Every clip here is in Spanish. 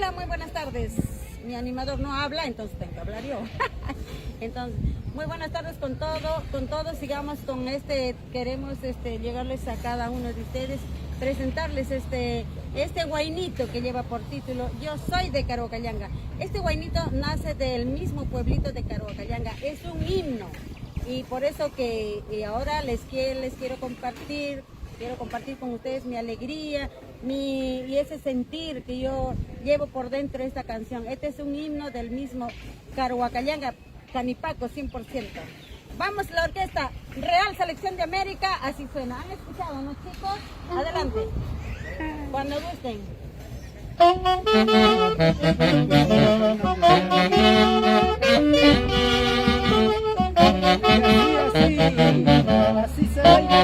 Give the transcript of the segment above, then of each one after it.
Hola, muy buenas tardes. Mi animador no habla, entonces tengo que hablar yo. Entonces, muy buenas tardes con todos, sigamos con queremos llegarles a cada uno de ustedes, presentarles este guainito que lleva por título Yo soy de Caruacallanga. Este guainito nace del mismo pueblito de Caruacallanga, es un himno y por eso que ahora les quiero compartir con ustedes mi alegría y ese sentir que yo llevo por dentro de esta canción. Este es un himno del mismo Caruacallanga, Canipaco 100%. Vamos, la orquesta Real Selección de América, así suena. ¿Han escuchado, no, chicos? Adelante, cuando gusten. Así se baila.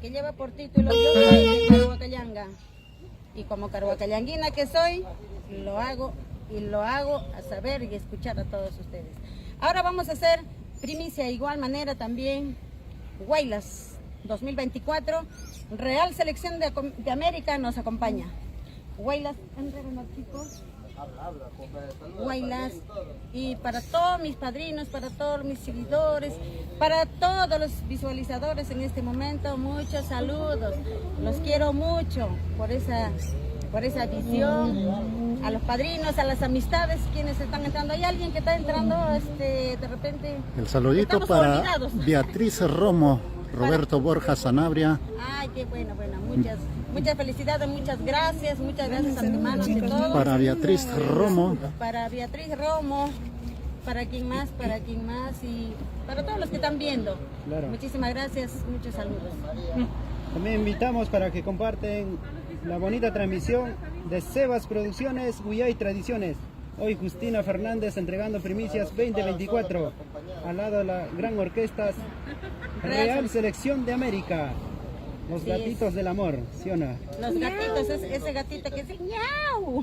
Que lleva por título Yo soy de Caruacallanga. Y como carhuacallanguina que soy, lo hago a saber y escuchar a todos ustedes. Ahora vamos a hacer primicia de igual manera también, Huaylas 2024, Real Selección de América nos acompaña. Huaylas, chicos. Huaylas, y para todos mis padrinos, para todos mis seguidores, para todos los visualizadores en este momento, muchos saludos. Los quiero mucho por esa visión. A los padrinos, a las amistades, quienes están entrando. ¿Hay alguien que está entrando de repente? El saludito para olvidados. Beatriz Romo, Roberto Borja Sanabria. Ay, qué bueno, muchas felicidades, muchas gracias antemano de todos. Para Beatriz Romo. Para Beatriz Romo, para quien más y para todos los que están viendo. Claro. Muchísimas gracias, muchos saludos. También invitamos para que comparten la bonita transmisión de Sebas Producciones, Guyay Tradiciones. Hoy Justina Fernández entregando primicias 2024 al lado de la gran orquesta Real Selección de América. Los Así gatitos del amor, ¿sí o no? Los gatitos, ese gatito que dice ¡ñau!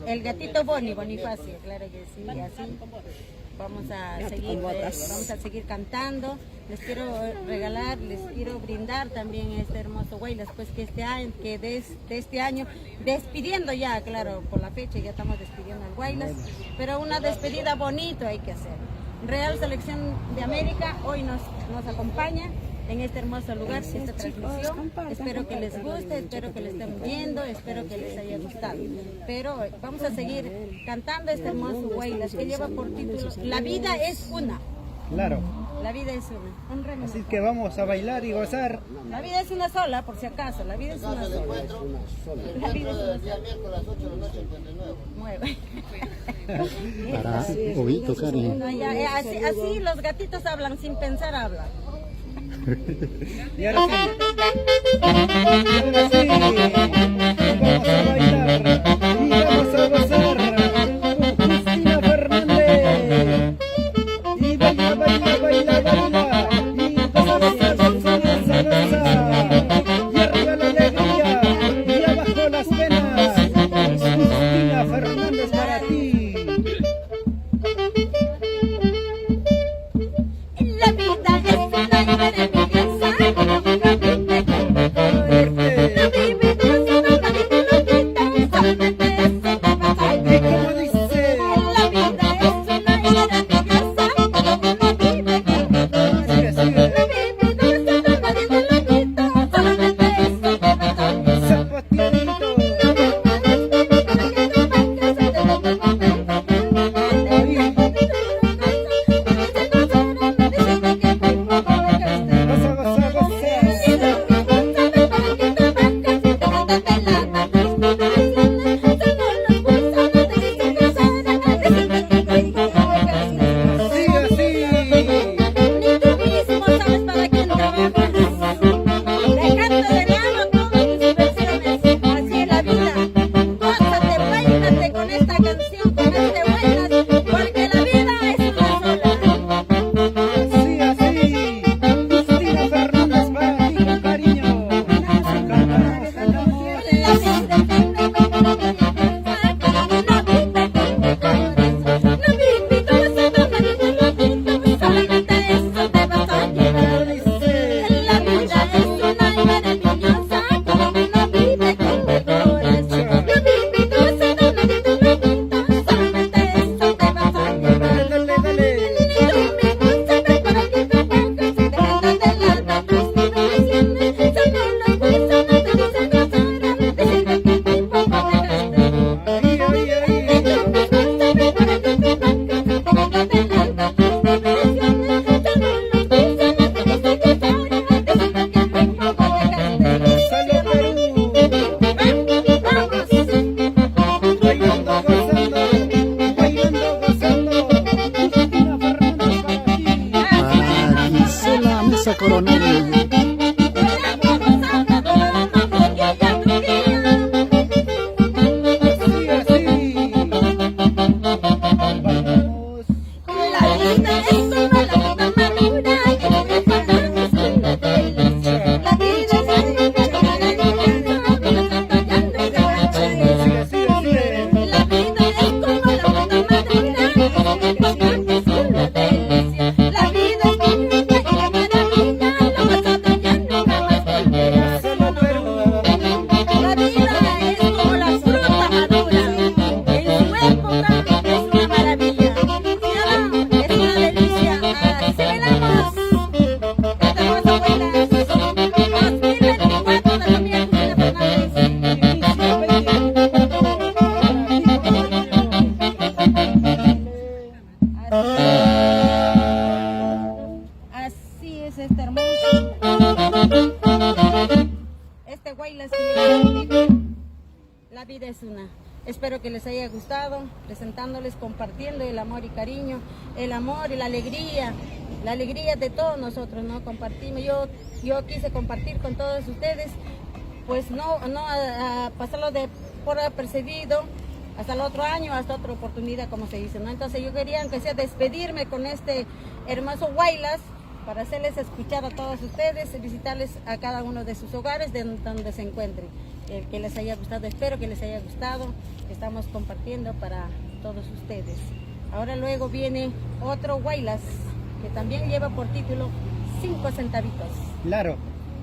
El gatito Bonifacio, claro que sí, así. Vamos a seguir cantando. Les quiero regalar, les quiero brindar también este hermoso Huaylas, pues que de este año, despidiendo ya, claro, por la fecha ya estamos despidiendo al Huaylas, pero una despedida bonito hay que hacer. Real Selección de América hoy nos acompaña en este hermoso lugar, esta transmisión. Espero que les guste, espero que les estén viendo, espero que les haya gustado. Pero vamos a seguir cantando este hermoso Huaylas que lleva por título La vida es una. Claro. La vida es una. Así que vamos a bailar y gozar. La vida es una sola, por si acaso. La vida es una sola. La vida es una sola. Mueve. Para Obito, Cari. No, ya, así los gatitos hablan, sin pensar hablan. Y ahora sí, vamos a bailar y vamos a gozar con Justina Fernández. Y baila, baila, baila, baila, y goza, goza, goza. Y arriba la alegría, y abajo las penas. Justina Fernández para ti. La vida es una maravillosa. La vida es Guaylas que llegaron. La vida es una. Espero que les haya gustado, presentándoles, compartiendo el amor y cariño, el amor y la alegría de todos nosotros, ¿no? Compartimos, yo quise compartir con todos ustedes, pues no a pasarlo por apercibido hasta el otro año, hasta otra oportunidad, como se dice, ¿no? Entonces yo quería, aunque sea, despedirme con este hermoso Guaylas, para hacerles escuchar a todos ustedes, visitarles a cada uno de sus hogares, de donde se encuentren. Que les haya gustado, espero que les haya gustado. Estamos compartiendo para todos ustedes. Ahora luego viene otro Guaylas, que también lleva por título 5 centavitos. Claro,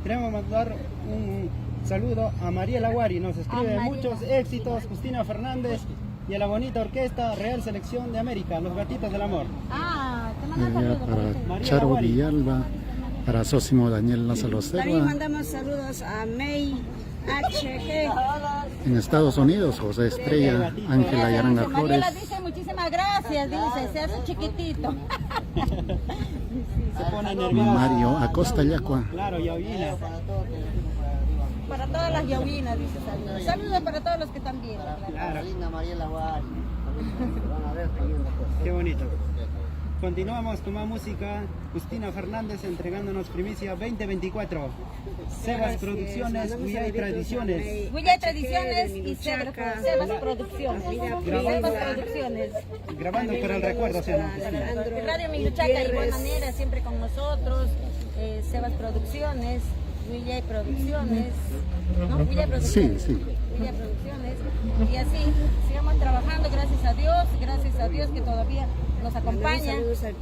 queremos mandar un saludo a María Laguari, nos escribe muchos éxitos, Justina Fernández y a la bonita orquesta Real Selección de América, Los Gatitos del Amor. Te mando saludos. Para Charo Villalba, para Sosimo Daniel Lázaro También Serra. mandamos saludos a May HG. En Estados Unidos, José Estrella, Ángela Yaranga Flores. Mariela dice muchísimas gracias, dice, se hace chiquitito. Se pone nerviosa. Mario Acosta Yacua. Claro, Yauvina. Para todas las yahuinas, dice saludos. Saludos para todos los que están viendo. Claro. Qué bonito. Continuamos con más música. Justina Fernández entregándonos primicia 2024. Sebas Producciones, Huyay Tradiciones. Huyay Tradiciones y Sebas Producciones. Sebas Producciones. Grabando por el recuerdo, ¿sí o no, Justina? Radio Miluchaca, de igual manera, siempre con nosotros. Sebas Producciones, Huyay Producciones. ¿No? Huyay Producciones. Sí. Huyay Producciones. Y así, sigamos trabajando, gracias a Dios que todavía nos acompaña.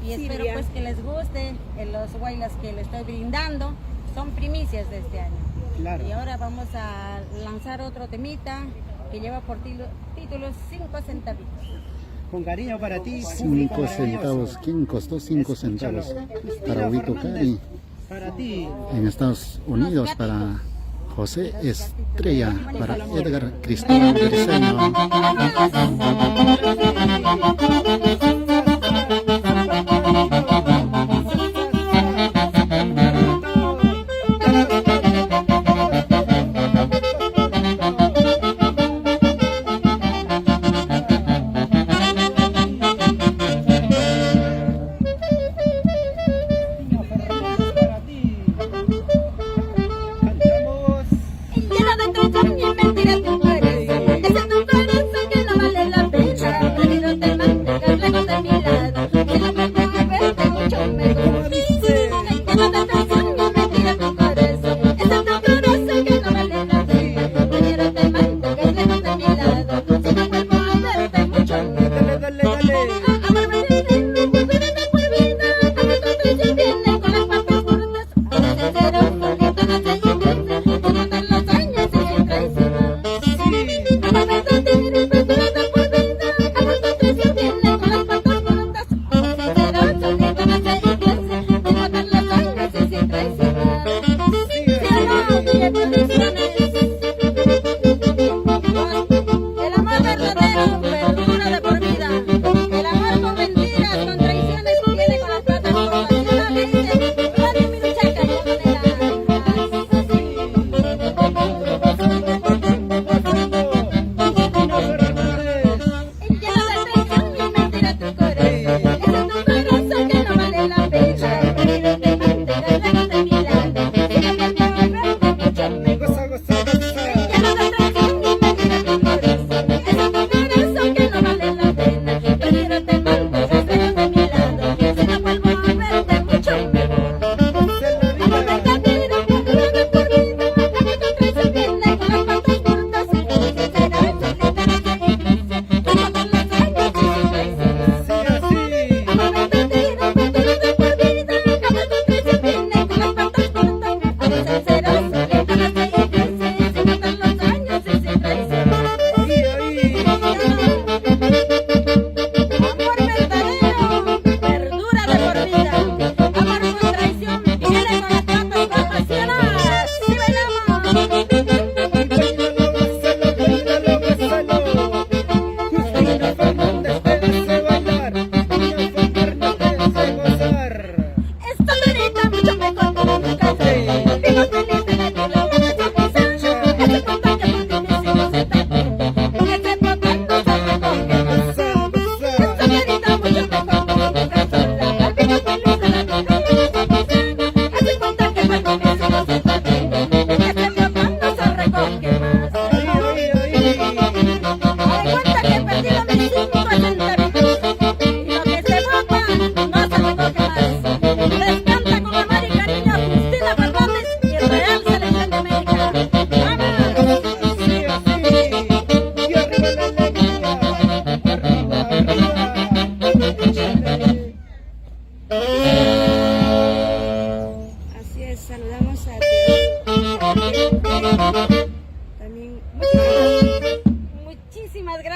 Y espero pues que les guste los Guaylas que les estoy brindando. Son primicias de este año. Claro. Y ahora vamos a lanzar otro temita que lleva por título 5 centavitos. Con cariño para ti. 5 centavos. ¿Quién costó 5 centavos? Para Huito Cari. Para ti. En Estados Unidos, para José Estrella, para Edgar Cristóbal Briceño.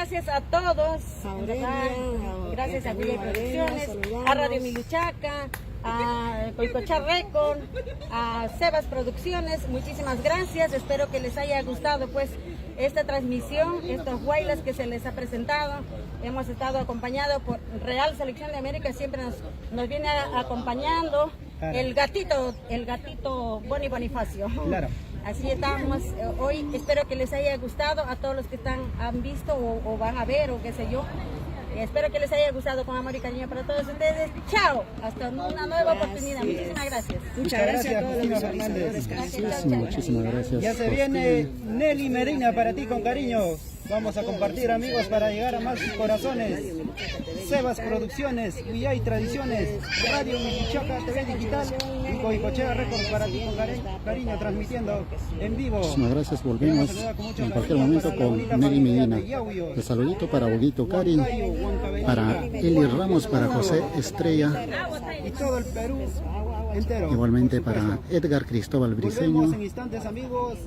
gracias a todos, Aurelia, ¿verdad? Gracias a Villa Aurelia, Producciones, saludamos. a Radio Miluchaca, a Coicochá Record, a Sebas Producciones, muchísimas gracias. Espero que les haya gustado pues esta transmisión, estos huaylas que se les ha presentado. Hemos estado acompañados por Real Selección de América, siempre nos viene acompañando Claro. el gatito Boni Bonifacio. Claro. Así estamos hoy. Espero que les haya gustado a todos los que han visto o van a ver o qué sé yo. Espero que les haya gustado, con amor y cariño para todos ustedes. Chao, hasta una nueva oportunidad. Muchísimas gracias. Muchas gracias a todos los Justina visualizadores. Fernández. Muchísimas gracias. Ya se viene Nelly Medina para ti con cariño. Vamos a compartir, amigos, para llegar a más corazones. Sebas Producciones, Villay Tradiciones, Radio Miluchaca, TV Digital y Coicochea Records para ti con cariño, transmitiendo en vivo. Muchísimas gracias. Volvemos en cualquier momento con Nelly Medina. El saludito para Huguito Karin, para Eli Ramos, para José Estrella, Y todo el Perú entero. igualmente para Edgar Cristóbal Volvemos Briceño, en instantes, amigos.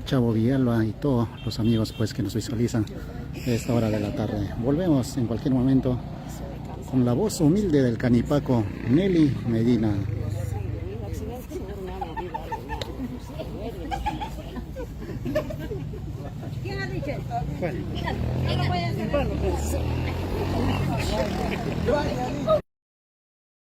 Chavo Villalba y todos los amigos pues que nos visualizan a esta hora de la tarde. Volvemos en cualquier momento con la voz humilde del Canipaco, Nelly Medina. ¿Quién ha dicho? Bueno. No lo voy a hacer.